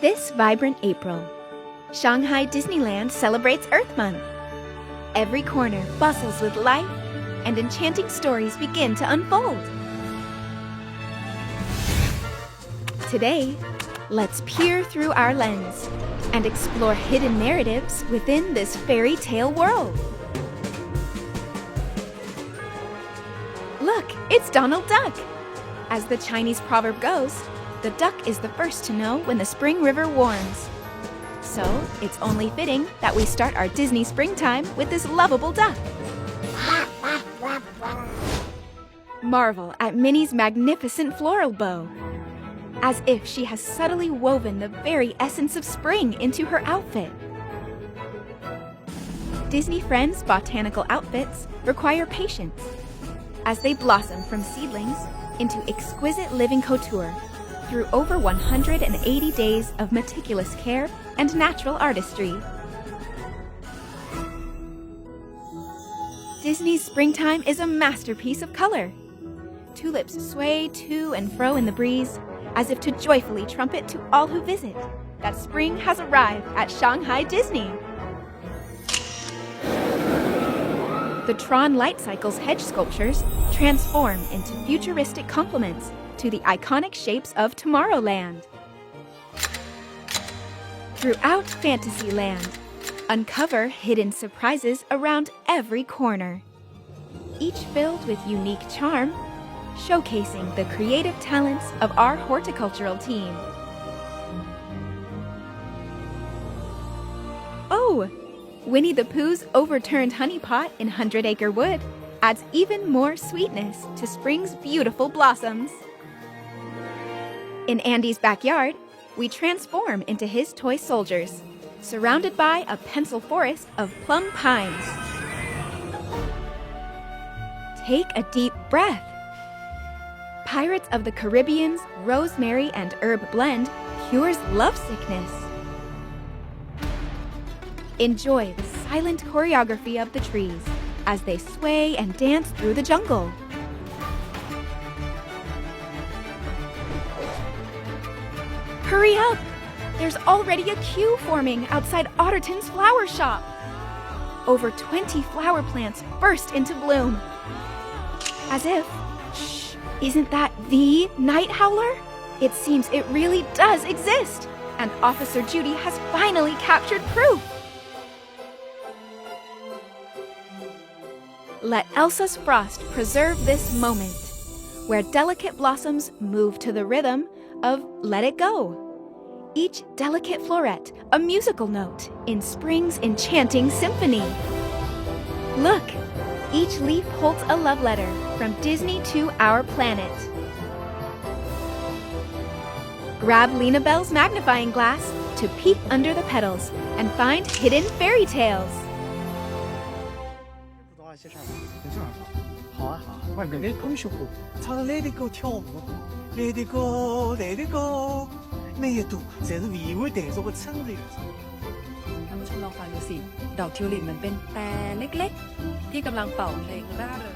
This vibrant April, Shanghai Disneyland celebrates Earth Month. Every corner bustles with life, and enchanting stories begin to unfold. Today, let's peer through our lens and explore hidden narratives within this fairy tale world. Look, it's Donald Duck! As the Chinese proverb goes, the duck is the first to know when the spring river warms. So, it's only fitting that we start our Disney springtime with this lovable duck. Marvel at Minnie's magnificent floral bow, as if she has subtly woven the very essence of spring into her outfit. Disney Friends' botanical outfits require patience, as they blossom from seedlings into exquisite living couture through over 180 days of meticulous care and natural artistry. Disney's springtime is a masterpiece of color. Tulips sway to and fro in the breeze, as if to joyfully trumpet to all who visit that spring has arrived at Shanghai Disney. The Tron Light Cycle's hedge sculptures transform into futuristic complements to the iconic shapes of Tomorrowland. Throughout Fantasyland, uncover hidden surprises around every corner, each filled with unique charm, showcasing the creative talents of our horticultural team. Oh, Winnie the Pooh's overturned honey pot in 100 Acre Wood adds even more sweetness to spring's beautiful blossoms. In Andy's backyard, we transform into his toy soldiers, surrounded by a pencil forest of plum pines. Take a deep breath. Pirates of the Caribbean's rosemary and herb blend cures lovesickness. Enjoy the silent choreography of the trees as they sway and dance through the jungle. Hurry up! There's already a queue forming outside Otterton's flower shop. Over 20 flower plants burst into bloom. As if, shh, isn't that the night howler? It seems it really does exist, and Officer Judy has finally captured proof. Let Elsa's frost preserve this moment, where delicate blossoms move to the rhythm of Let It Go. Each delicate floret a musical note in spring's enchanting symphony. Look, each leaf holds a love letter from Disney to our planet. Grab Lena Bell's magnifying glass to peek under the petals and find hidden fairy tales. 好啊好啊，外面那同学伙唱 Let It Go 跳舞 ，Let It Go Let It Go， 呢一度侪是委婉淡熟嘅春日。ท่านผู้ชมลองฟังดูสิดอกทิวลิปมันเป็นแต่เล็กๆที่กำลังเป่าเพลงร่าเริง